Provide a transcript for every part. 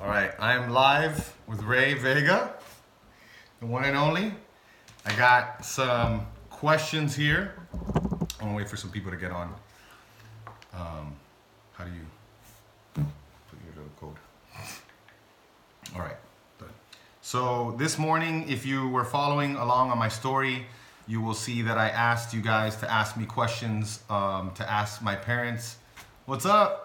All right, I am live with Ray Vega, the one and only. I got some questions here. I'm gonna wait for some people to get on. How do you put your little code? All right, good. So this morning, if you were following along on my story, you will see that I asked you guys to ask me questions, to ask my parents, what's up?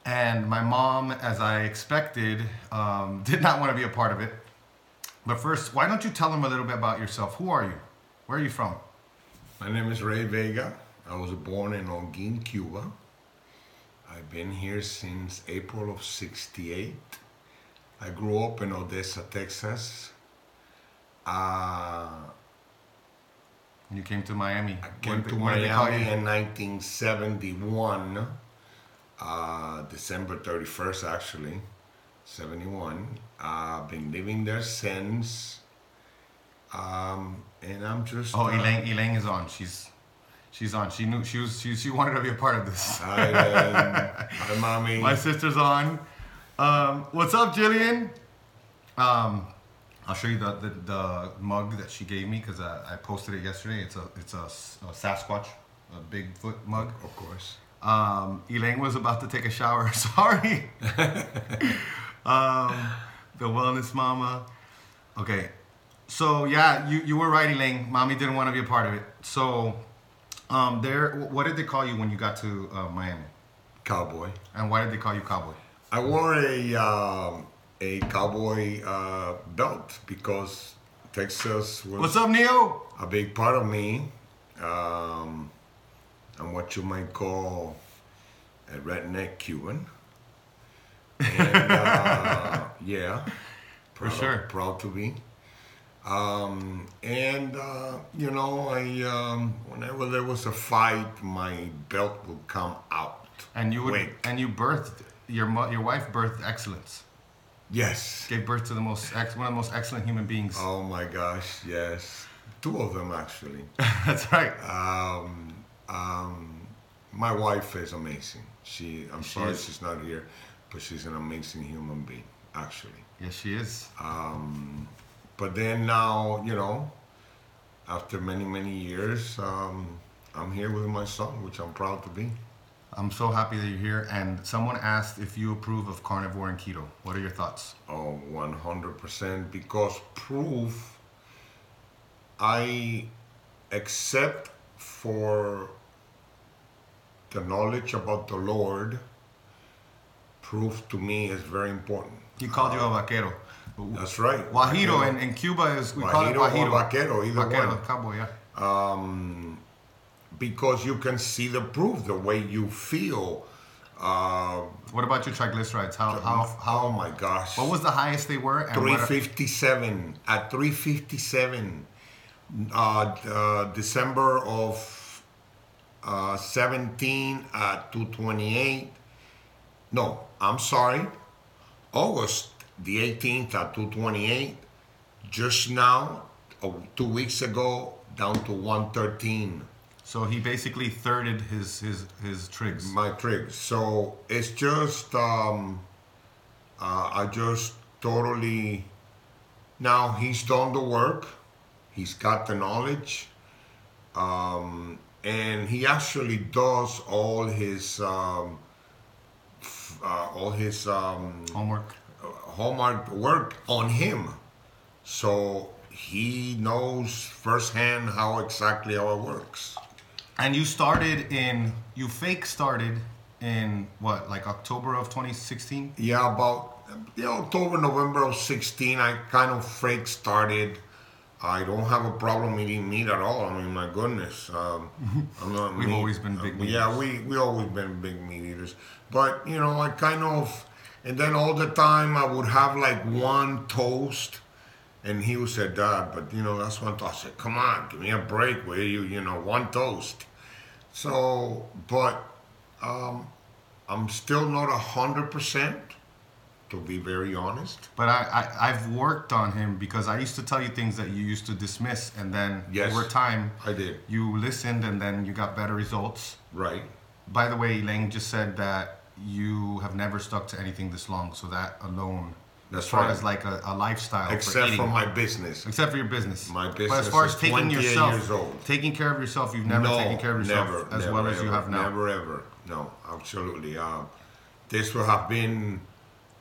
And my mom, as I expected, did not want to be a part of it. But first, why don't you tell them a little bit about yourself? Who are you? Where are you from? My name is Ray Vega. I was born in Holguín, Cuba. I've been here since April of '68. I grew up in Odessa, Texas. You came to Miami. I came to Miami in 1971, December 31st actually, 71. I've been living there since, and I'm just... Oh, Elaine is on. She's on. She knew she wanted to be a part of this. Hi, mommy. My sister's on. What's up, Jillian? I'll show you the mug that she gave me because I posted it yesterday. It's a Sasquatch, a Bigfoot mug. Of course. Elaine was about to take a shower. Sorry. The wellness mama. Okay. So yeah, you were right, Elaine. Mommy didn't want to be a part of it. So what did they call you when you got to Miami? Cowboy. And why did they call you cowboy? I wore a cowboy belt because Texas was... What's up, Neo? A big part of me. I'm what you might call a redneck Cuban. And yeah. For sure. Proud to be. You know, whenever there was a fight, my belt would come out. And you birthed, your wife birthed excellence. Yes. Gave birth to one of the most excellent human beings. Oh my gosh, yes. Two of them actually. That's right. My wife is amazing. I'm sorry she's not here, but she's an amazing human being, actually. Yes, she is. But then now, you know, after many, many years, I'm here with my son, which I'm proud to be. I'm so happy that you're here. And someone asked if you approve of carnivore and keto. What are your thoughts? Oh, 100%. Because proof, I accept for the knowledge about the Lord. Proof to me is very important. He called you a vaquero. That's right. Guajiro in Cuba we call it guajiro. Or vaquero, either vaquero, one. Cowboy, yeah. Because you can see the proof, the way you feel. What about your triglycerides? How? Oh my gosh! What was the highest they were? And 357. At 357, December of 17 at 228. No, I'm sorry. August the 18th at 228. Just now, 2 weeks ago, down to 113. So he basically thirded his trigs. My trigs. So it's just I just totally, now he's done the work. He's got the knowledge. And he actually does all his homework work on him. So he knows firsthand how it works. And you fake started in what, like October of 2016? Yeah, about October, November of 16, I kind of fake started. I don't have a problem eating meat at all. I mean, my goodness. I'm not We've always been big meat eaters. Yeah, we always been big meat eaters. But, you know, I kind of, and then all the time I would have like one toast. And he would say, Dad, but you know, that's one toast. I said, come on, give me a break, will you? You know, one toast. So, but I'm still not 100%, to be very honest. But I've worked on him because I used to tell you things that you used to dismiss, and then over time, I did. You listened, and then you got better results. Right. By the way, Elaine just said that you have never stuck to anything this long. So that alone, That's as far right. as like a lifestyle, Except eating, for my business. except for your business. My But as business far as is taking 28 yourself, years old. taking care of yourself, you've never taken care of yourself never, as never, well as you ever, have now. Never ever. No, absolutely. This will have been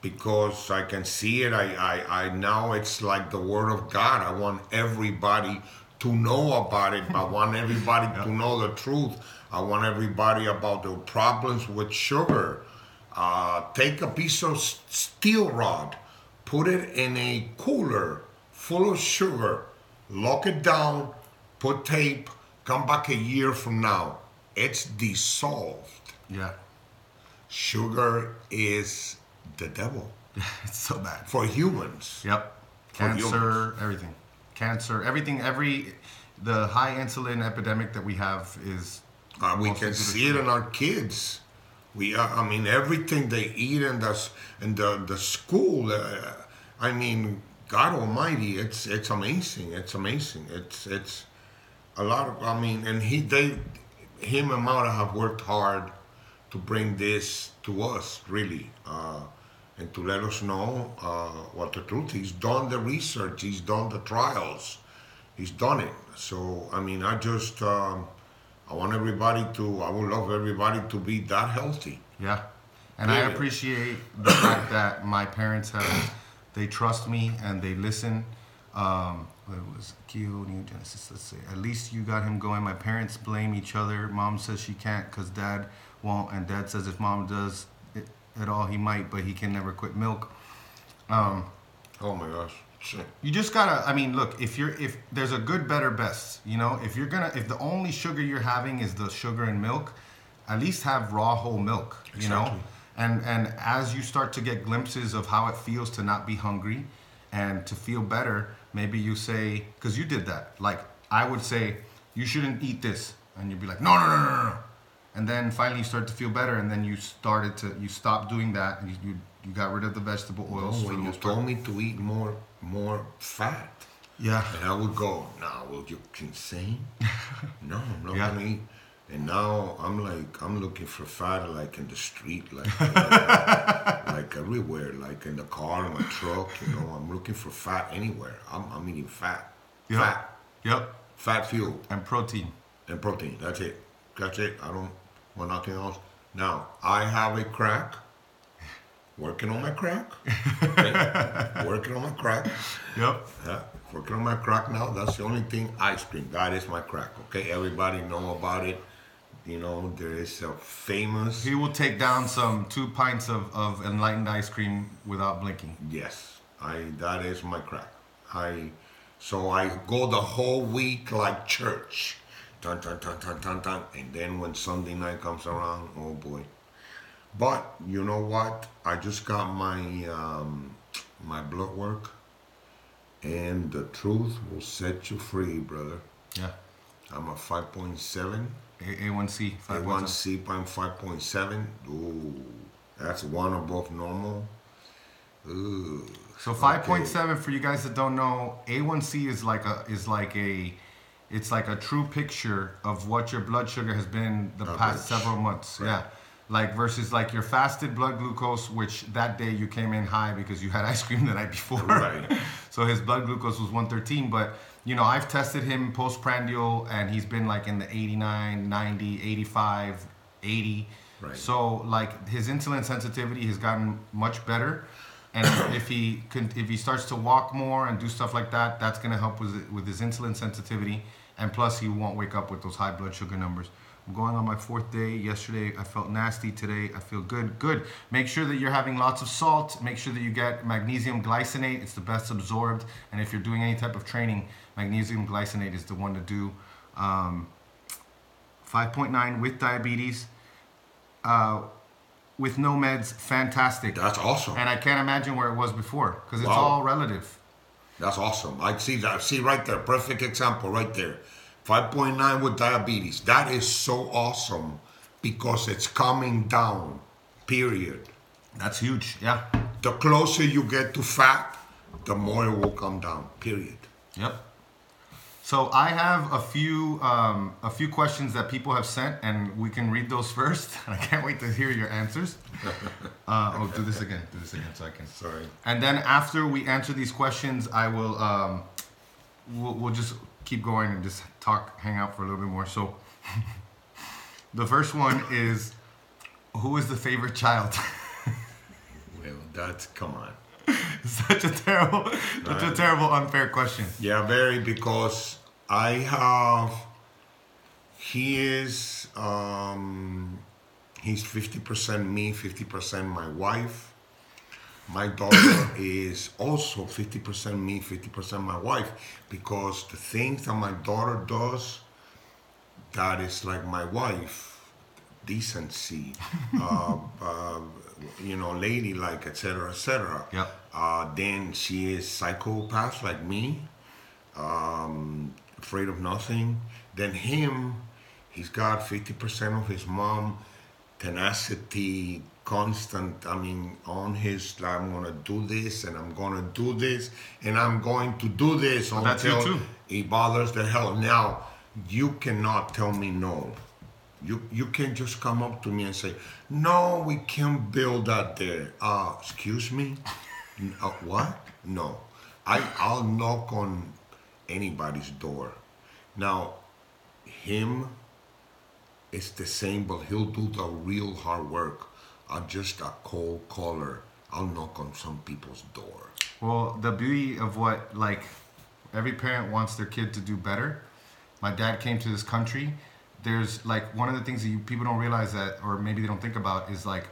because I can see it. I now it's like the word of God. I want everybody to know about it. I want everybody to know the truth. I want everybody about the problems with sugar. Take a piece of steel rod, put it in a cooler full of sugar, lock it down, put tape, come back a year from now. It's dissolved. Yeah. Sugar is the devil It's so bad. for humans. Yep. Cancer, everything. Cancer, everything, the high insulin epidemic that we have is. We mostly can due to see it in our kids. I mean, everything they eat in the school. I mean, God Almighty, it's amazing. It's amazing. It's a lot of. I mean, and him and Maura have worked hard to bring this to us, really, and to let us know what the truth. He's done the research. He's done the trials. He's done it. So I mean, I just. I want everybody to, I would love everybody to be that healthy. Yeah. And I appreciate the fact that my parents they trust me and they listen. What was Keo, New Genesis, let's say. At least you got him going. My parents blame each other. Mom says she can't because dad won't. And dad says if mom does it at all, he might, but he can never quit milk. Oh my gosh. Shit. You just gotta. I mean, look. If there's a good, better, best. You know, if the only sugar you're having is the sugar in milk, at least have raw whole milk. You know, and as you start to get glimpses of how it feels to not be hungry, and to feel better, maybe you say, because you did that. Like I would say, you shouldn't eat this, and you'd be like, no. And then finally you start to feel better, and then you stopped doing that, and you got rid of the vegetable oils. When you told me to eat more fat. Yeah. And I would go, nah, well, you insane? No, I'm not Yeah. gonna eat. And now I'm looking for fat like in the street, like everywhere, like in the car, in my truck, you know, I'm looking for fat anywhere. I'm eating fat. Yep. Fat. Yep. Fat fuel. And protein. And protein. That's it. I don't want nothing else. Now, I have a crack. Working on my crack. Okay? Working on my crack. Yep. Yeah. Working on my crack now. That's the only thing. Ice cream. That is my crack. Okay. Everybody know about it. You know, there is a famous. He will take down 2 pints of enlightened ice cream without blinking. Yes. That is my crack. So I go the whole week like church. Dun, dun, dun, dun, dun, dun. And then when Sunday night comes around, oh boy. But you know what? I just got my my blood work, and the truth will set you free, brother. Yeah. I'm a 5.7. A1C. A1C, I'm 5.7. Ooh, that's one above normal. Ooh. So 5.7 for you guys that don't know, A1C is like a true picture of what your blood sugar has been the past several months. Right. Yeah. Like versus like your fasted blood glucose, which that day you came in high because you had ice cream the night before. Right. So his blood glucose was 113. But, you know, I've tested him postprandial and he's been like in the 89, 90, 85, 80. Right. So like his insulin sensitivity has gotten much better. And if he starts to walk more and do stuff like that, that's going to help with his insulin sensitivity. And plus he won't wake up with those high blood sugar numbers. I'm going on my 4th day. Yesterday, I felt nasty. Today, I feel good. Good. Make sure that you're having lots of salt. Make sure that you get magnesium glycinate. It's the best absorbed. And if you're doing any type of training, magnesium glycinate is the one to do. 5.9 with diabetes. With no meds, fantastic. That's awesome. And I can't imagine where it was before because it's Wow. all relative. That's awesome. I see that. See right there. Perfect example right there. 5.9 with diabetes. That is so awesome because it's coming down, period. That's huge, yeah. The closer you get to fat, the more it will come down, period. Yep. So I have a few questions that people have sent, and we can read those first. I can't wait to hear your answers. Do this again. Do this again so I can. Sorry. And then after we answer these questions, I will we'll just keep going and just hang out for a little bit more. So the first one is, who is the favorite child? Well, come on. Such a terrible, unfair question. Yeah, very, because he's 50% me, 50% my wife. My daughter is also 50% me, 50% my wife, because the things that my daughter does, that is like my wife, decency, ladylike, etc., etc. Yep. Then she is psychopath like me, afraid of nothing. Then he's got 50% of his mom, tenacity, constant. On his, I'm gonna do this, and I'm gonna do this, and I'm going to do this until he bothers the hell. Now, you cannot tell me no. You can't just come up to me and say, no, we can't build that there. Excuse me? What? No. I'll knock on anybody's door. Now, him is the same, but he'll do the real hard work. I'm just a cold caller. I'll knock on some people's door. Well, the beauty of what, like, every parent wants their kid to do better. My dad came to this country. There's, like, one of the things that people don't realize that, or maybe they don't think about, is, like,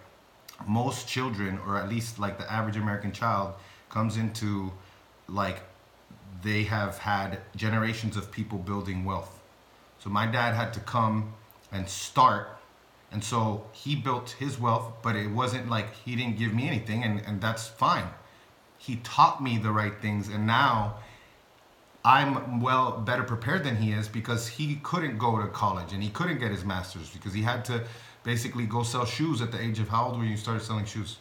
most children, or at least, like, the average American child, comes into, like, they have had generations of people building wealth. So my dad had to come and start, and so he built his wealth, but it wasn't like he didn't give me anything, and that's fine. He taught me the right things, and now I'm better prepared than he is, because he couldn't go to college and he couldn't get his master's because he had to basically go sell shoes at the age of, how old were you started selling shoes?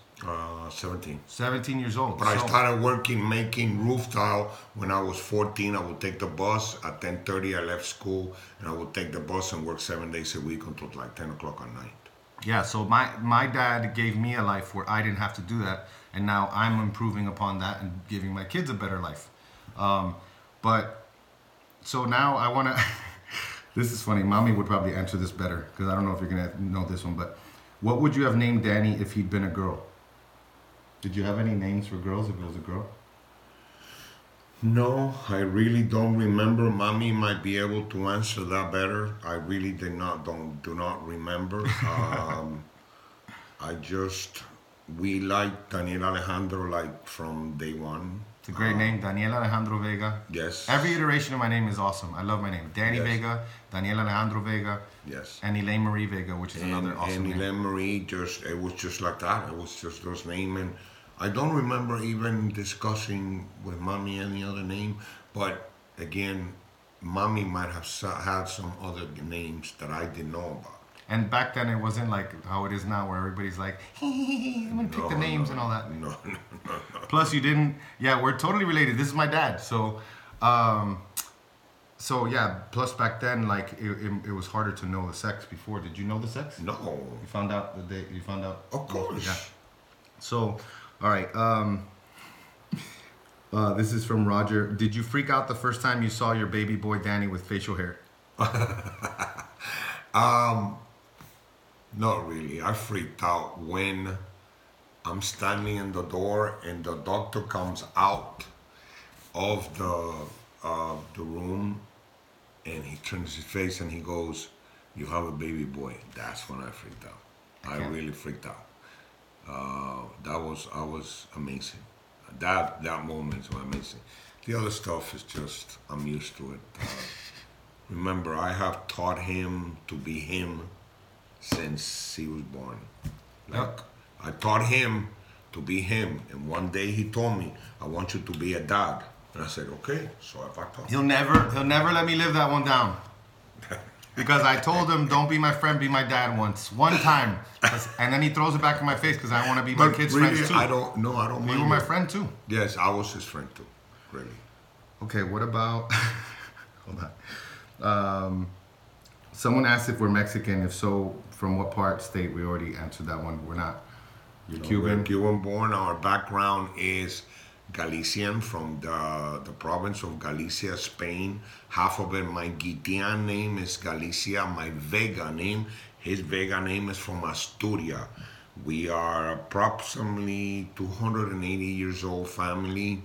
17. 17 years old. But I started making roof tile when I was 14. I would take the bus at 10:30. I left school, and I would take the bus and work 7 days a week until like 10 o'clock at night. Yeah, so my dad gave me a life where I didn't have to do that, and now I'm improving upon that and giving my kids a better life. But so now I want to. This is funny. Mommy would probably answer this better, because I don't know if you're gonna know this one. But what would you have named Danny if he'd been a girl? Did you have any names for girls if it was a girl? No, I really don't remember. Mommy might be able to answer that better. I really do not remember. We like Daniel Alejandro like from day one. It's a great name, Daniel Alejandro Vega. Yes. Every iteration of my name is awesome. I love my name. Danny Yes. Vega, Daniel Alejandro Vega, Yes. and Elaine Marie Vega, which is another awesome and name. Elaine Marie, it was just like that. It was just those names. And I don't remember even discussing with Mommy any other name. But again, Mommy might have had some other names that I didn't know about. And back then, it wasn't like how it is now, where everybody's like, I'm going to pick the names and all that. No. Plus, you didn't. Yeah, we're totally related. This is my dad. So yeah. Plus, back then, like it was harder to know the sex before. Did you know the sex? No. You found out the day. You found out. Of course. Yeah. So, all right. This is from Roger. Did you freak out the first time you saw your baby boy Danny with facial hair? Not really. I freaked out when I'm standing in the door and the doctor comes out of the room, and he turns his face and he goes, "You have a baby boy." That's when I freaked out. I really freaked out. I was amazing. That moment was amazing. The other stuff is just, I'm used to it. Remember, I have taught him to be him since he was born. I taught him to be him, and one day he told me, "I want you to be a dad." And I said, "Okay." So if I taught He'll never let me live that one down. Because I told him, "Don't be my friend, be my dad" one time. And then he throws it back in my face because I want to be my kid's really, friends too. I don't mind. You were my friend too. Yes, I was his friend too. Really. Okay, what about Hold on. Someone asked if we're Mexican. If so, from what part, state? We already answered that one. We're not. You're Cuban. We're Cuban born. Our background is Galician, from the province of Galicia, Spain. Half of it, my Gitian name is Galicia. My Vega name, his Vega name is from Asturias. We are approximately 280 years old family.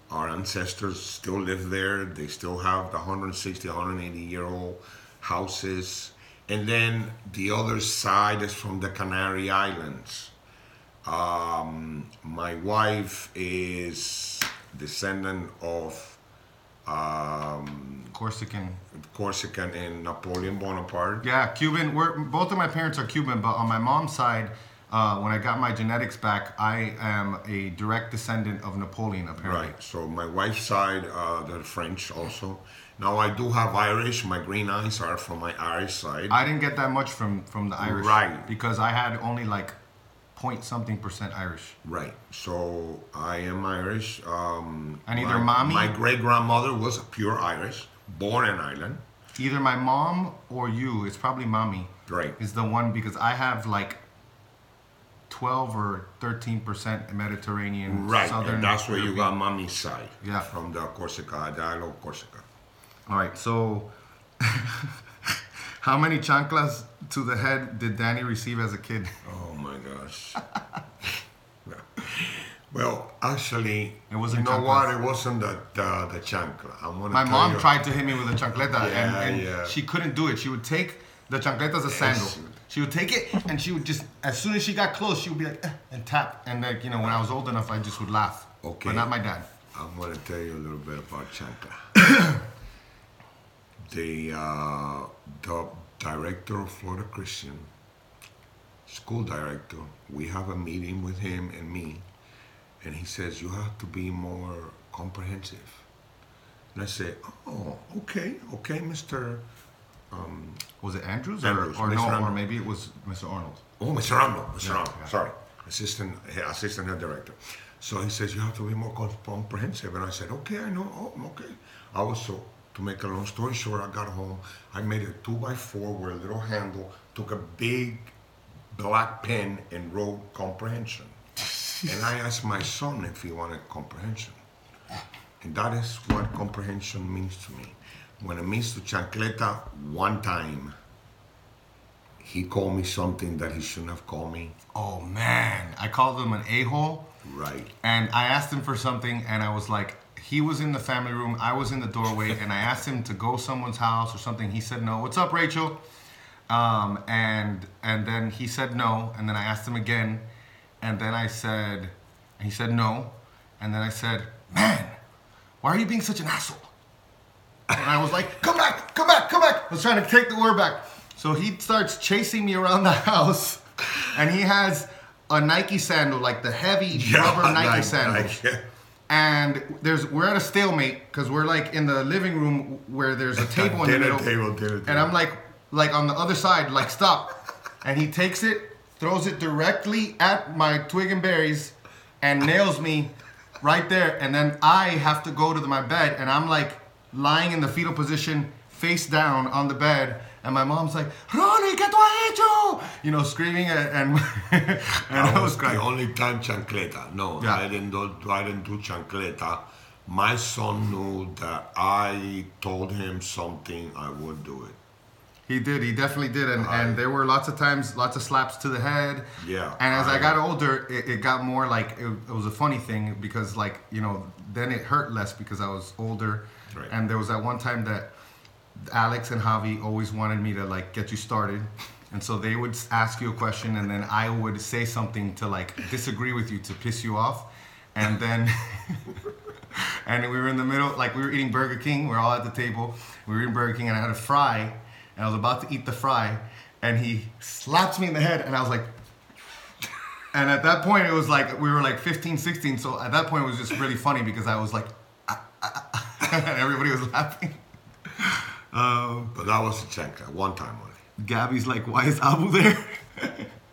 Our ancestors still live there. They still have the 160, 180-year-old houses. And then the other side is from the Canary Islands. My wife is descendant of Corsican and Napoleon Bonaparte. Yeah, Cuban. Both of my parents are Cuban, but on my mom's side, when I got my genetics back, I am a direct descendant of Napoleon, apparently. Right. So my wife's side, they're French also. Now I do have Irish. My green eyes are from my Irish side. I didn't get that much from the Irish, right? Because I had only like .something% Irish. Right. So I am Irish. And either mommy, my great grandmother was pure Irish, born in Ireland. Either my mom or you. It's probably mommy. Right. Is the one, because I have like 12 or 13% Mediterranean. Right, Southern and that's where you European. got mommy's side. Yeah. From the Corsica, dialogue Corsica. All right, so how many chanclas to the head did Danny receive as a kid? Oh my gosh. Well, actually, it wasn't. You know what? It wasn't the chancla. My mom tried to hit me with a chancleta, yeah, and she couldn't do it. She would take the chancleta as a sandal. She would take it, and she would just, as soon as she got close, she would be like, and tap. And like, you know, when I was old enough, I just would laugh. Okay. But not my dad. I'm going to tell you a little bit about chancla. The director of Florida Christian, school director, we have a meeting with him and me, and he says, you have to be more comprehensive. And I said, oh, okay, Mr. Was it Andrews? Andrews, or no, Arnold. or maybe it was Mr. Arnold. Oh, Mr. Arnold, Mr. Arnold, Yeah. sorry. Assistant head director. So he says, you have to be more comprehensive. And I said, okay, I know, okay. I was so, to make a long story short, I got home, I made a 2x4 with a little handle, took a big black pen and wrote comprehension. And I asked my son if he wanted comprehension. And that is what comprehension means to me. When it means to chancleta one time, he called me something that he shouldn't have called me. Oh man, I called him an a-hole. Right. And I asked him for something, and I was like, he was in the family room, I was in the doorway, and I asked him to go someone's house or something. He said no. What's up, Rachel? And then he said no, and then I asked him again, and then I said, and he said no, and then I said, man, why are you being such an asshole? And I was like, come back. I was trying to take the word back. So he starts chasing me around the house, and he has a Nike sandal, like the heavy rubber Nike sandals. And we're at a stalemate because we're like in the living room where there's a table in the middle. Table. And I'm like on the other side, like stop. And he takes it, throws it directly at my twig and berries, and nails me right there. And then I have to go to my bed, and I'm like lying in the fetal position, face down on the bed. And my mom's like, Ronnie, ¿qué tú has hecho? You know, screaming and I was crying. The only time chancleta. No, yeah. I didn't do chancleta. My son knew that I told him something, I would do it. He did. He definitely did. And there were lots of times, lots of slaps to the head. Yeah. And as I got older, it got more like, it was a funny thing because like, you know, then it hurt less because I was older. Right. And there was that one time that Alex and Javi always wanted me to like get you started. And so they would ask you a question and then I would say something to like disagree with you to piss you off. And then, and we were in the middle, like we were eating Burger King. We were all at the table. We were eating Burger King and I had a fry and I was about to eat the fry and he slaps me in the head and I was like, and at that point it was like, we were like 15, 16. So at that point it was just really funny because I was like, and everybody was laughing. But that was a chancla, one time only. Gabby's like, why is Abu there?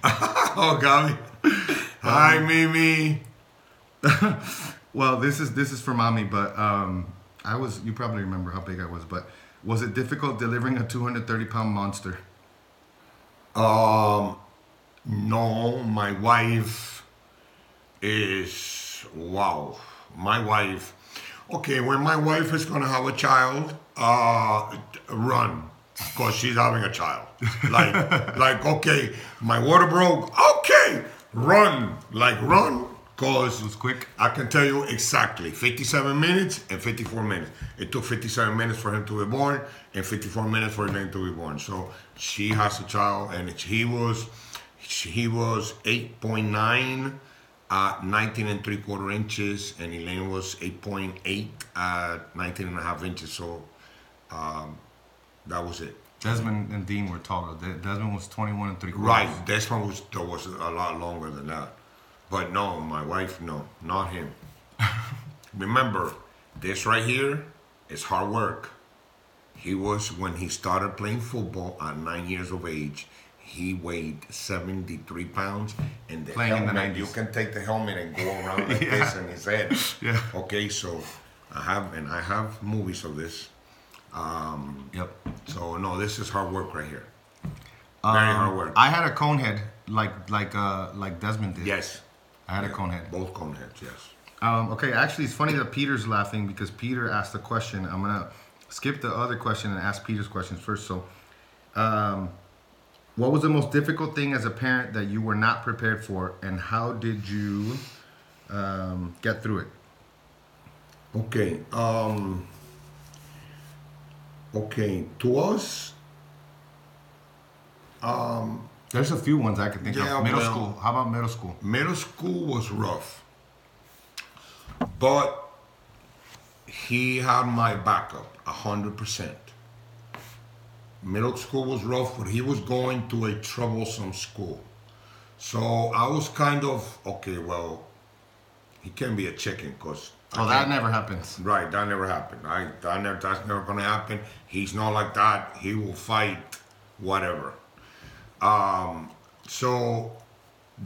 Oh, Gabby. Hi, Mimi. Well, this is for mommy, but You probably remember how big I was, but was it difficult delivering a 230-pound monster? No, my wife is, wow. My wife, okay, when my wife is gonna have a child, run, because she's having a child. Like, okay, my water broke, okay, run, because It was quick. I can tell you exactly 57 minutes and 54 minutes. It took 57 minutes for him to be born and 54 minutes for Elaine to be born. So she has a child, and he was 8.9 at 19 and 3/4 inches, and Elaine was 8.8 at 19 and a half inches. So that was it. Desmond and Dean were taller. Desmond was 21 and 3/4. Right, this one was a lot longer than that. But no, my wife, no, not him. Remember, this right here is hard work. When he started playing football at 9 years of age, he weighed 73 pounds. And the Playing in the helmet, 90s. you can take the helmet and go around like this in his head. Yeah. Okay, so I have movies of this. Yep. So no, this is hard work right here. Very hard work. I had a cone head like Desmond did. Yes. I had a cone head. Both cone heads, yes. Okay, actually, it's funny that Peter's laughing because Peter asked a question. I'm gonna skip the other question and ask Peter's questions first. So, what was the most difficult thing as a parent that you were not prepared for, and how did you get through it? Okay. Okay. To us. There's a few ones I could think Yeah, of. Middle well- school. How about middle school? Middle school was rough, but he had my backup 100%. Middle school was rough, but he was going to a troublesome school. So I was kind of, okay, well, he can't be a chicken because... Oh, that never happens. Right, that never happened. That's never going to happen. He's not like that. He will fight whatever. So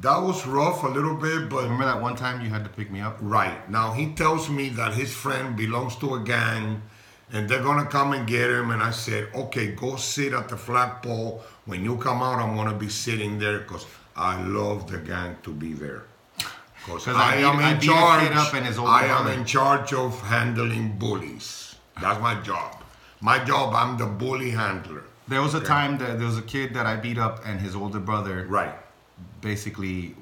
that was rough a little bit, but... Remember that one time you had to pick me up? Right. Now, he tells me that his friend belongs to a gang and they're going to come and get him. And I said, okay, go sit at the flagpole. When you come out, I'm going to be sitting there because I love the gang to be there. Because I am in charge. I am in charge of handling bullies. That's my job. My job, I'm the bully handler. There was a time that there was a kid that I beat up, and his older brother Right. basically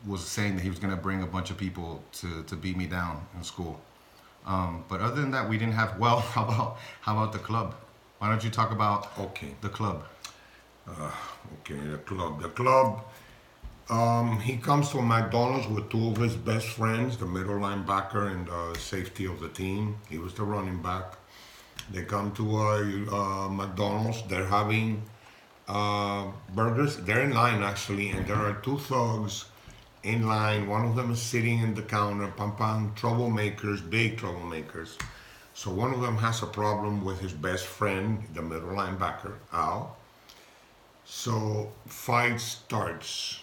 was saying that he was going to bring a bunch of people to beat me down in school. But other than that, we didn't have. Well, how about the club? Why don't you talk about the club? Okay, the club. The club. He comes to McDonald's with two of his best friends, the middle linebacker and the safety of the team. He was the running back. They come to McDonald's. They're having burgers. They're in line actually, and there are two thugs in line. One of them is sitting in the counter. Troublemakers, big troublemakers. So one of them has a problem with his best friend, the middle linebacker, Al. So fight starts.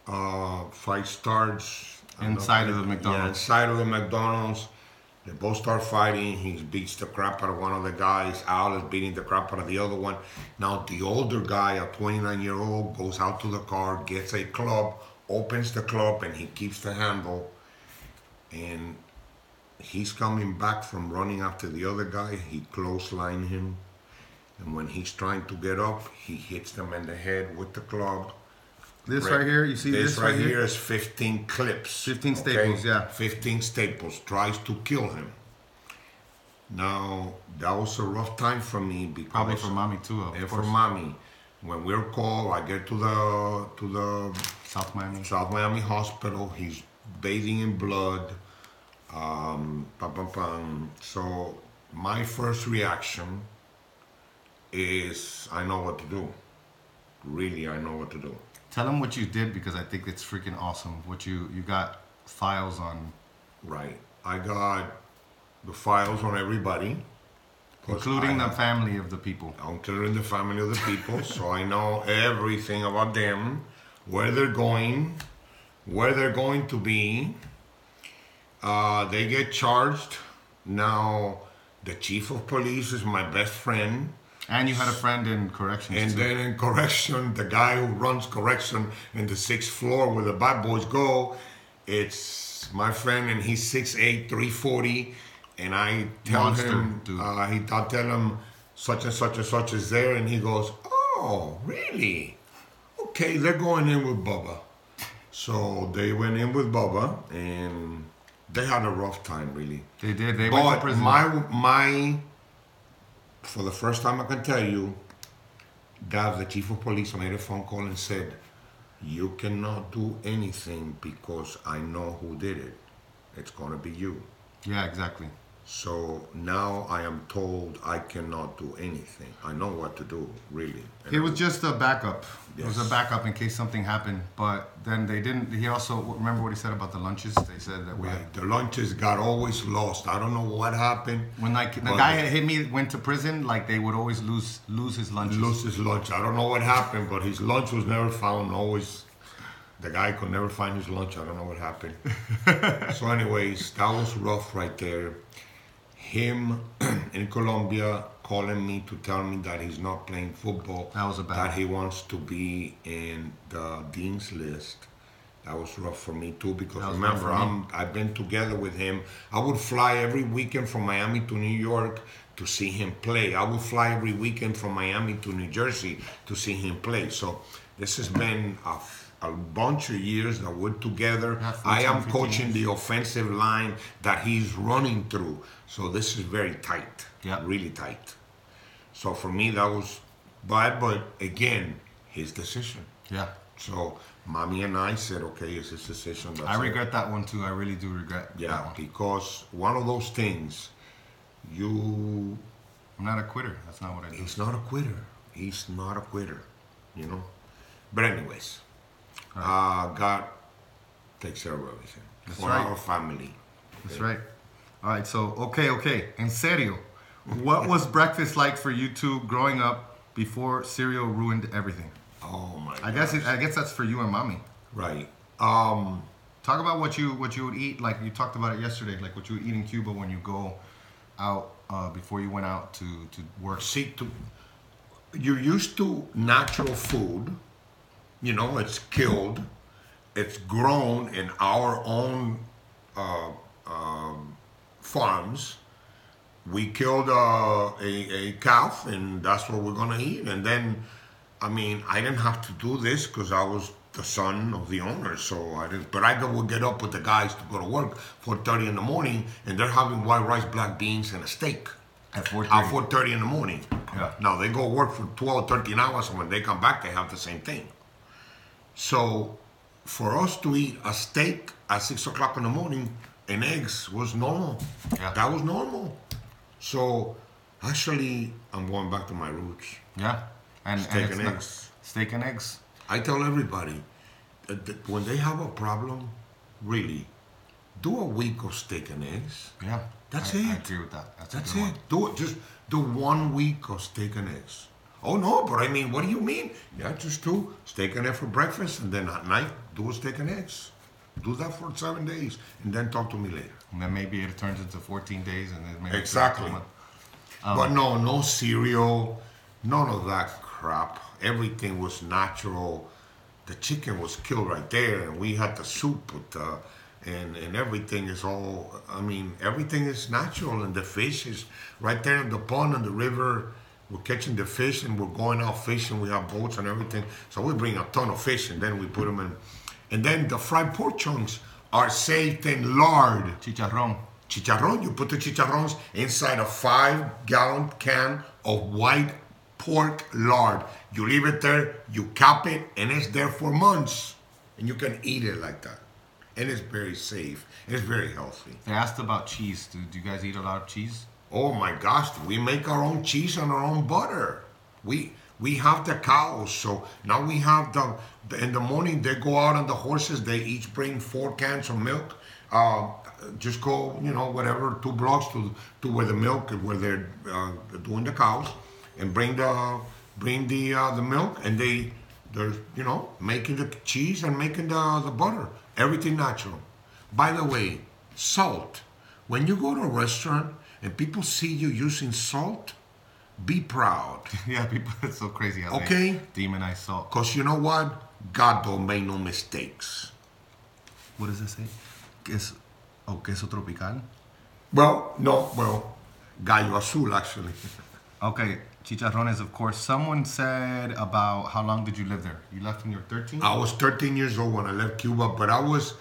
Inside of the McDonald's. Yeah, inside of the McDonald's. They both start fighting. He beats the crap out of one of the guys. Al is beating the crap out of the other one. Now the older guy, a 29-year-old, goes out to the car, gets a club, opens the club, and he keeps the handle. And he's coming back from running after the other guy. He clotheslined him. And when he's trying to get up, he hits them in the head with the club. This right here, you see this right here is 15 clips. 15 staples, yeah. 15 staples. Tries to kill him. Now, that was a rough time for me because... Probably for mommy too, of and course. for mommy. When we're called, I get to the South Miami Hospital. He's bathing in blood. So, my first reaction is, I know what to do. Really, I know what to do. Tell them what you did because I think it's freaking awesome. What you got files on. Right. I got the files on everybody. Including the family of the people. Including the family of the people. So I know everything about them, where they're going to be. They get charged Now, the chief of police is my best friend. And you had a friend in corrections And too. then in correction, the guy who runs correction in the 6th floor where the bad boys go, it's my friend, and he's 6'8", 340. And I tell Monster, him, dude. I tell him such and such and such is there, and he goes, "Oh, really? Okay, they're going in with Bubba." So they went in with Bubba, and they had a rough time, really. They did. They went to But prison. my, for the first time I can tell you, that the chief of police made a phone call and said, "You cannot do anything because I know who did it. It's gonna be you." Yeah, exactly. So now I am told I cannot do anything. I know what to do, really. And It was just a backup. It was a Yes. backup in case something happened. But then they didn't. He also, remember what he said about the lunches? They said that we right, the lunches got always lost. I don't know what happened. when like the Well, guy that hit me went to prison, like they would always lose his lunches. Lose his lunch. I don't know what happened, but his lunch was never found. Always, the guy could never find his lunch. I don't know what happened. So, anyways, that was rough right there. Him in Colombia calling me to tell me that he's not playing football. That was a bad That one. he wants to be in the dean's list. That was rough for me too, because That was rough remember, for me. I've been together with him. I would fly every weekend from Miami to New York to see him play. I would fly every weekend from Miami to New Jersey to see him play. So this has been a bunch of years that we're together. Yeah, 14, I am 15 coaching years. the offensive line that he's running through. So this is very tight. Yeah. Really tight. So for me, that was bad, but again, his decision. Yeah. So mommy and I said, okay, it's his decision. That's I it. regret that one too. I really do regret that Yeah, one. because one of those things, I'm not a quitter. That's not what I do. he's not a quitter. He's not a quitter, you know. But anyways, God takes care of everything That's for right. our family. That's right. All right. So, okay. En serio. What was breakfast like for you two growing up before cereal ruined everything? Oh my! I guess that's for you and mommy. Right. Talk about what you would eat. Like you talked about it yesterday. Like what you would eat in Cuba when you go out before you went out to work. See, you're used to natural food. You know, it's killed, it's grown in our own farms. We killed a calf, and that's what we're gonna eat. And then, I mean, I didn't have to do this because I was the son of the owner, so I didn't. But I would get up with the guys to go to work 4:30 in the morning, and they're having white rice, black beans, and a steak At at 4:30. 4:30 in the morning. Yeah. Now they go work for 12, 13 hours, and when they come back, they have the same thing. So, for us to eat a steak at 6 o'clock in the morning and eggs was normal. Yeah. That was normal. So, actually, I'm going back to my roots. Yeah. And Steak it's and not- eggs. Steak and eggs. I tell everybody that when they have a problem, really, do a week of steak and eggs. Yeah. That's I it. agree with that. That's That's a good it. Do it. Just do 1 week of steak and eggs. Oh no, but I mean, what do you mean? Yeah, just do steak and eggs for breakfast, and then at night do a steak and eggs. Do that for 7 days, and then talk to me later. And then maybe it turns into 14 days, and then maybe Exactly. But no cereal, none of that crap. Everything was natural. The chicken was killed right there, and we had the soup with and everything is all. I mean, everything is natural, and the fish is right there in the pond and the river. We're catching the fish, and we're going out fishing. We have boats and everything, so we bring a ton of fish, and then we put them in. And then the fried pork chunks are saved in lard. Chicharrón. Chicharrón, you put the chicharrones inside a 5-gallon can of white pork lard. You leave it there, you cap it, and it's there for months. And you can eat it like that. And it's very safe. It's very healthy. They asked about cheese. Do you guys eat a lot of cheese? Oh my gosh, we make our own cheese and our own butter. We have the cows, so now we have in the morning they go out on the horses, they each bring 4 cans of milk. Just go, whatever, 2 blocks to where the milk, where they're doing the cows, and bring the milk, and they're making the cheese and making the butter. Everything natural. By the way, salt. when you go to a restaurant and people see you using salt, be proud. Yeah, people, it's so crazy how Okay. they demonize salt. Because you know what? God don't make no mistakes. What does it say? Queso tropical? Well, no, gallo azul, actually. Okay, chicharrones, of course. Someone said about how long did you live there? You left when you were 13? I was 13 years old when I left Cuba, but I was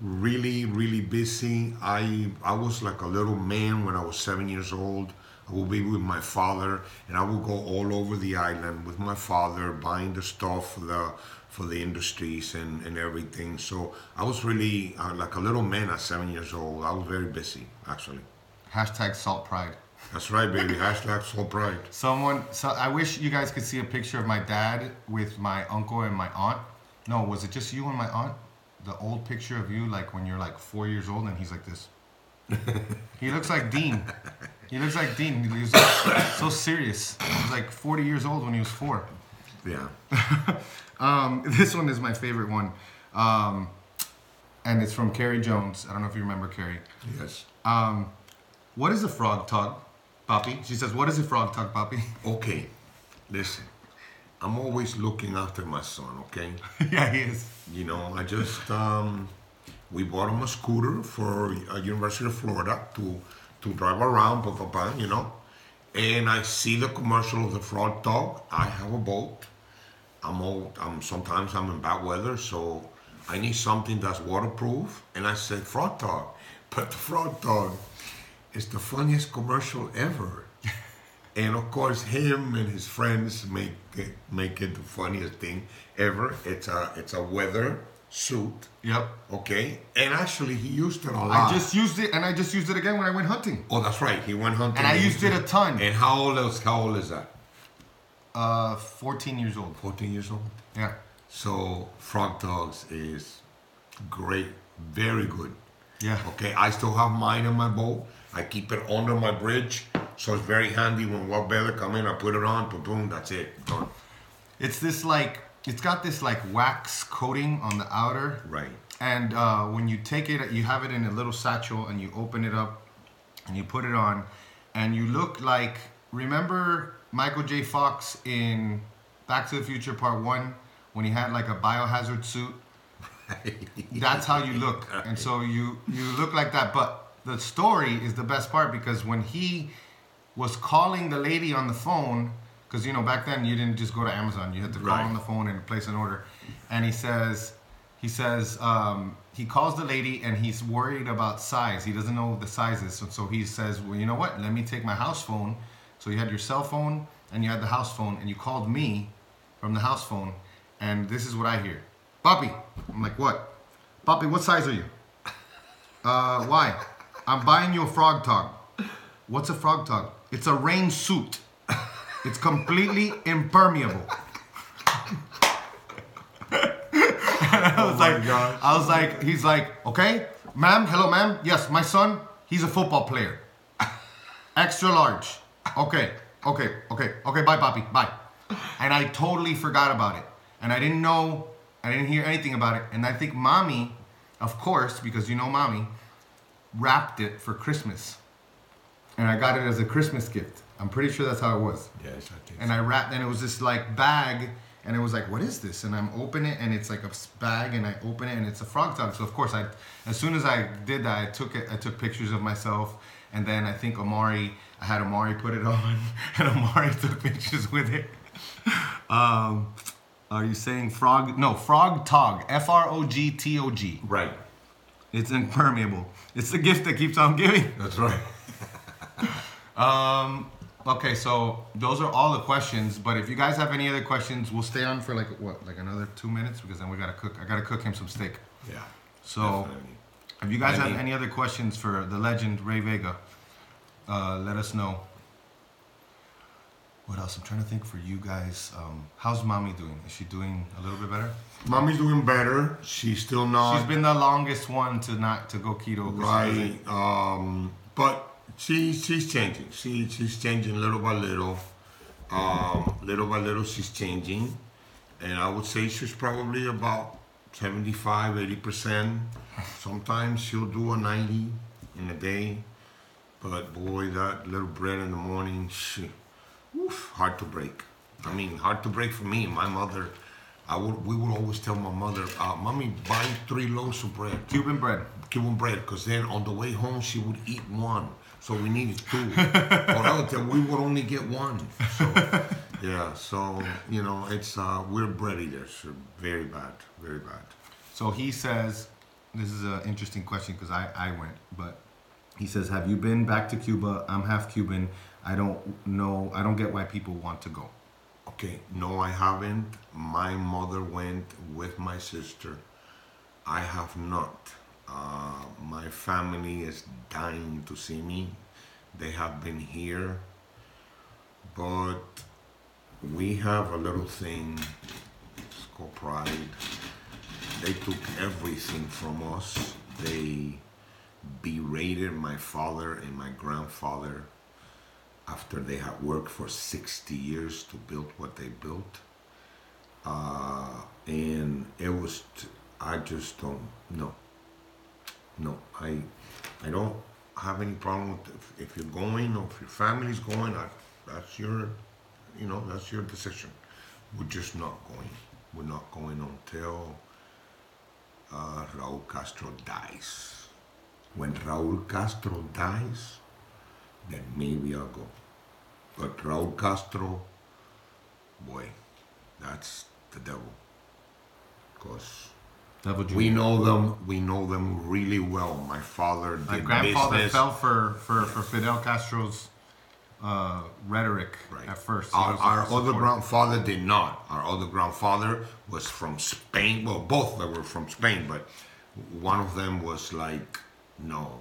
really, really busy. I was like a little man when I was 7 years old. I would be with my father, and I would go all over the island with my father, buying the stuff for the industries and everything. So I was really like a little man at 7 years old. I was very busy, actually. Hashtag salt pride. That's right, baby. Hashtag so pride. So I wish you guys could see a picture of my dad with my uncle and my aunt. No, was it just you and my aunt? The old picture of you, like when you're like 4 years old and he's like this. He looks like Dean. He looks like Dean. He was like, so serious. He was like 40 years old when he was 4. Yeah. This one is my favorite one. And it's from Carrie Jones. I don't know if you remember Carrie. Yes. What is a frog tug, Papi? She says, what is a frog tug, Papi? Okay. Listen. I'm always looking after my son, okay? Yeah, he is. You know, I just, we bought him a scooter for University of Florida to drive around, you know. And I see the commercial of the frog dog. I have a boat. Sometimes I'm in bad weather, so I need something that's waterproof. And I said, frog dog. But the frog dog is the funniest commercial ever. And of course, him and his friends make it the funniest thing ever. It's a weather suit. Yep. Okay. And actually, he used it a lot. I just used it, and I just used it again when I went hunting. Oh, that's right. He went hunting. And I used it a ton. And how old is that? 14 years old. 14 years old. Yeah. So Frog Dogs is great, very good. Yeah. Okay. I still have mine in my boat. I keep it under my bridge. So it's very handy when wild bear come in, I put it on, boom, boom, that's it, done. It's this like, it's got this like wax coating on the outer. Right. And when you take it, you have it in a little satchel and you open it up and you put it on and you look like, remember Michael J. Fox in Back to the Future Part 1 when he had like a biohazard suit? That's how you look. And so you look like that. But the story is the best part because when he was calling the lady on the phone, because you know back then you didn't just go to Amazon, you had to call on the phone and place an order. And he calls the lady and he's worried about size. He doesn't know the sizes, so he says, well, you know what? Let me take my house phone. So you had your cell phone and you had the house phone, and you called me from the house phone, and this is what I hear: Papi. I'm like, what? Papi, what size are you? Why? I'm buying you a frog tog. What's a frog tog? It's a rain suit. It's completely impermeable. I was like, he's like, okay, ma'am, hello, ma'am. Yes, my son, he's a football player. Extra large. Okay, bye, Papi, bye. And I totally forgot about it. And I didn't hear anything about it. And I think mommy, of course, because you know mommy, wrapped it for Christmas. And I got it as a Christmas gift. I'm pretty sure that's how it was. Yes, I think and so. I wrapped, and it was this like bag, and it was like, what is this? And I'm opening it, and it's like a bag, and I open it, and it's a frog tog. So of course, as soon as I did that, I took pictures of myself, and then I think I had Amari put it on, and Amari took pictures with it. Are you saying frog? No, frog tog. FROGTOG. Right. It's impermeable. It's the gift that keeps on giving. That's right. Okay, so those are all the questions. But if you guys have any other questions, we'll stay on for like another 2 minutes, because then we gotta cook. I gotta cook him some steak. Yeah. So, definitely. if you guys have any other questions for the legend Ray Vega, let us know. What else? I'm trying to think for you guys. How's mommy doing? Is she doing a little bit better? Mommy's doing better. She's still not. She's been the longest one to go keto. Right. But she's changing. She's changing little by little. Little by little, she's changing. And I would say she's probably about 75, 80%. Sometimes she'll do a 90, in a day. But boy, that little bread in the morning, hard to break. I mean, hard to break for me. My mother, we would always tell my mother, "Mommy, buy 3 loaves of bread, Cuban bread. Cuban bread," because then on the way home she would eat 1, so we needed 2. Or else we would only get 1. So yeah, so you know, it's we're bread eaters, very bad, very bad. So he says, this is an interesting question because I went, but he says, have you been back to Cuba? I'm half Cuban. I don't know. I don't get why people want to go. Okay, no, I haven't. My mother went with my sister. I have not. My family is dying to see me. They have been here, but we have a little thing. It's called pride. They took everything from us. They berated my father and my grandfather after they had worked for 60 years to build what they built. And it was, I just don't, no. No, I don't have any problem with if you're going or if your family's going, that's your, that's your decision. We're just not going. We're not going until Raul Castro dies. When Raul Castro dies, then maybe I'll go. But Raul Castro, boy, that's the devil. Because we know them really well. My father did My grandfather business. fell for Fidel Castro's rhetoric at first. Our other grandfather did not. Our other grandfather was from Spain. Well, both of them were from Spain, but one of them was like, no,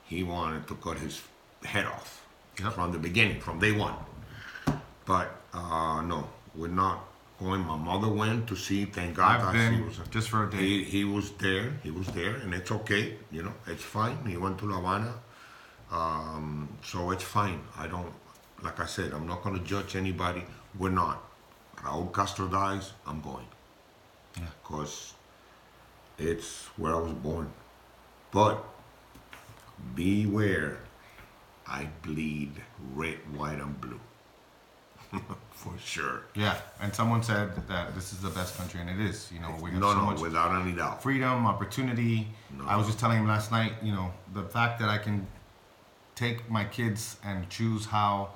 he wanted to cut his head off from the beginning, from day one. But no, we're not going. My mother went to see. Thank God. I've been just for a day. He was there. He was there, and it's okay. It's fine. He went to La Habana. So it's fine. I don't, like I said, I'm not going to judge anybody. We're not. Raul Castro dies, I'm going. Yeah. Because it's where I was born. But beware, I bleed red, white, and blue. For sure. Yeah, and someone said that this is the best country, and it is. We have so much without any doubt. Freedom, opportunity. I was just telling him last night, the fact that I can take my kids and choose how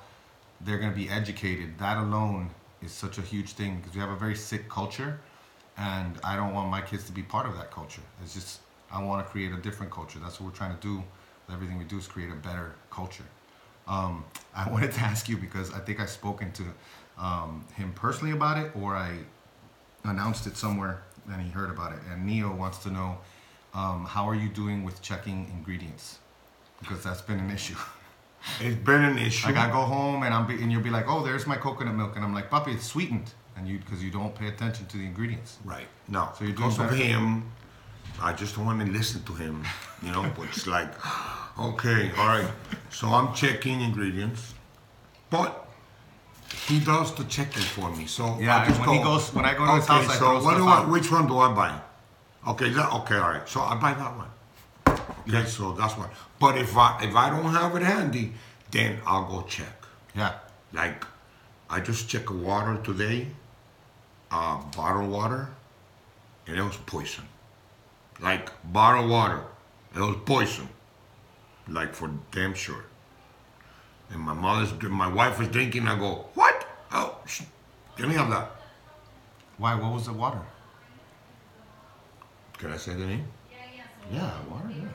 they're going to be educated, that alone is such a huge thing because we have a very sick culture, and I don't want my kids to be part of that culture. It's just, I want to create a different culture. That's what we're trying to do. Everything we do is create a better culture. I wanted to ask you because I think I've spoken to him personally about it, or I announced it somewhere and he heard about it. And Neo wants to know, how are you doing with checking ingredients? Because that's been an issue. It's been an issue. Like I go home and you'll be like, oh, there's my coconut milk, and I'm like, Papi, it's sweetened, and because you don't pay attention to the ingredients. Right. No. So you're doing because of him, I just don't want to listen to him. But it's like, okay, all right. So I'm checking ingredients, but he does the checking for me. So yeah, when I go to his house, I throw stuff out. Which one do I buy? Okay, all right. So I buy that one. Okay, so that's why. But if I don't have it handy, then I'll go check. Yeah. Like, I just checked water today, bottled water, and it was poison. Like, bottled water, it was poison. Like, for damn sure. And my wife was drinking, I go, what? Oh, let me have that. Why? What was the water? Can I say the name? Yeah, water, yeah.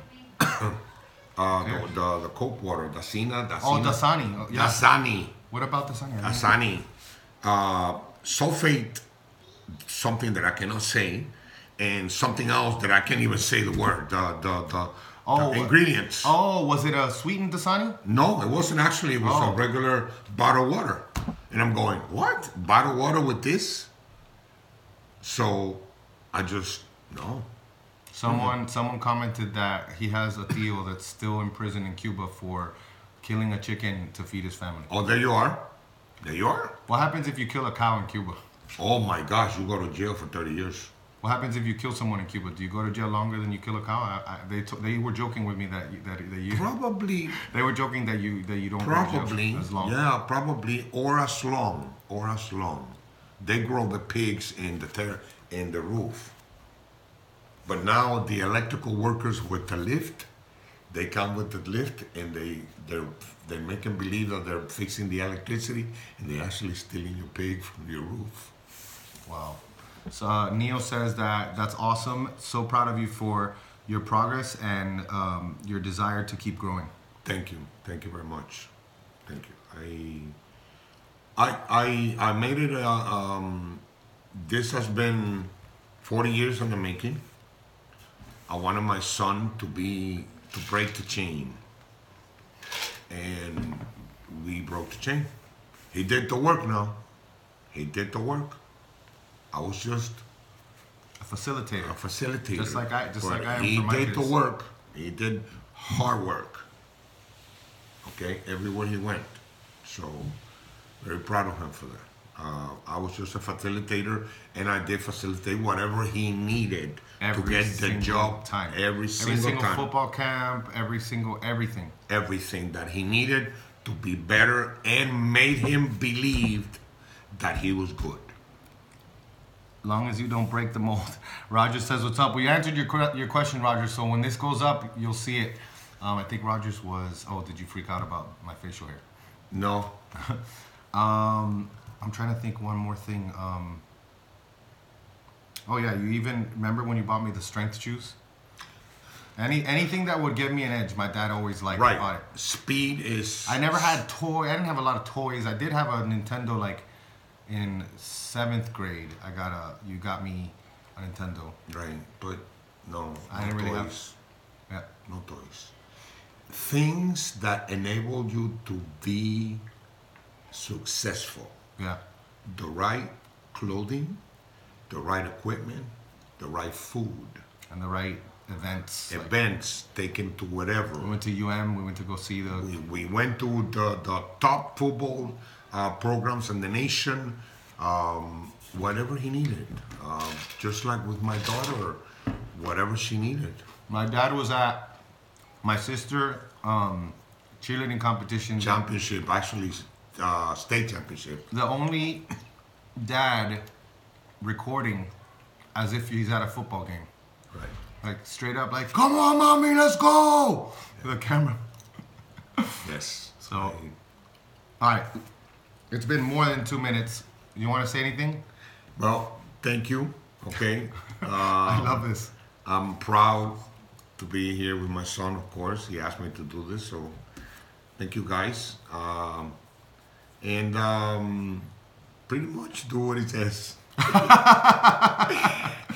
The Coke water, Dasani. Oh, Dasani. Oh, yeah. Dasani. What about Dasani? Dasani. Sulfate, something that I cannot say, and something else that I can't even say the word. The ingredients. Oh, was it a sweetened Dasani? No, it wasn't actually. It was a regular bottled water. And I'm going, what? Bottled water with this? So I just, no. Someone commented that he has a tío that's still in prison in Cuba for killing a chicken to feed his family. Oh, there you are. There you are. What happens if you kill a cow in Cuba? Oh my gosh, you go to jail for 30 years. What happens if you kill someone in Cuba? Do you go to jail longer than you kill a cow? They were joking with me that you Probably. they were joking that you don't Probably. go to jail as long. Yeah, probably, or as long. They grow the pigs in the roof. But now the electrical workers with the lift, they come with the lift and they're making believe that they're fixing the electricity, and they're actually stealing your pig from your roof. Wow. So Neo says that's awesome. So proud of you for your progress and your desire to keep growing. Thank you very much. Thank you. I made it. This has been 40 years in the making. I wanted my son to break the chain, and we broke the chain. He did the work now. He did the work. I was just A facilitator. a facilitator. Just like I am He for my did the kids. work. He did hard work. Okay, everywhere he went. So, very proud of him for that. I was just a facilitator, and I did facilitate whatever he needed to get the job time. Every single time. Football camp, everything. Everything that he needed to be better, and made him believe that he was good. Long as you don't break the mold. Roger says, what's up? We answered your question, Roger. So when this goes up, you'll see it. I think Roger's was, did you freak out about my facial hair? No. I'm trying to think one more thing. Oh yeah, you even remember when you bought me the strength shoes? Anything that would give me an edge, my dad always liked Right. about it. Speed is... I never had I didn't have a lot of toys. I did have a Nintendo like in 7th grade. You got me a Nintendo. Right, but no, I no didn't really toys. Yeah. No toys. Things that enable you to be successful. Yeah. The right clothing, the right equipment, the right food. And the right events. Events taken to whatever. We went to UM. We went to go see the. We went to the top football programs in the nation. Whatever he needed. Just like with my daughter, whatever she needed. My dad was at my sister cheerleading competition. Championship, actually, state championship. The only dad recording as if he's at a football game. Right. Like straight up, like, come on, mommy, let's go! To the camera. Yes. So, all right. It's been more than 2 minutes. You want to say anything? Well, thank you. Okay. I love this. I'm proud to be here with my son, of course. He asked me to do this, so thank you guys. And pretty much do what he says.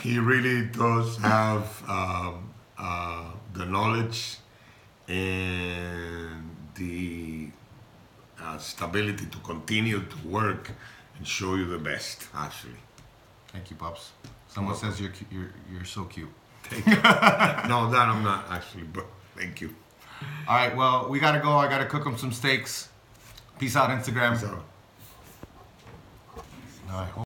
He really does have the knowledge and the stability to continue to work and show you the best, actually. Thank you, Pops. Someone says you're so cute. Thank you. No, that I'm not actually, but thank you. All right, well, we got to go. I got to cook them some steaks. Peace out, Instagram. So, All right.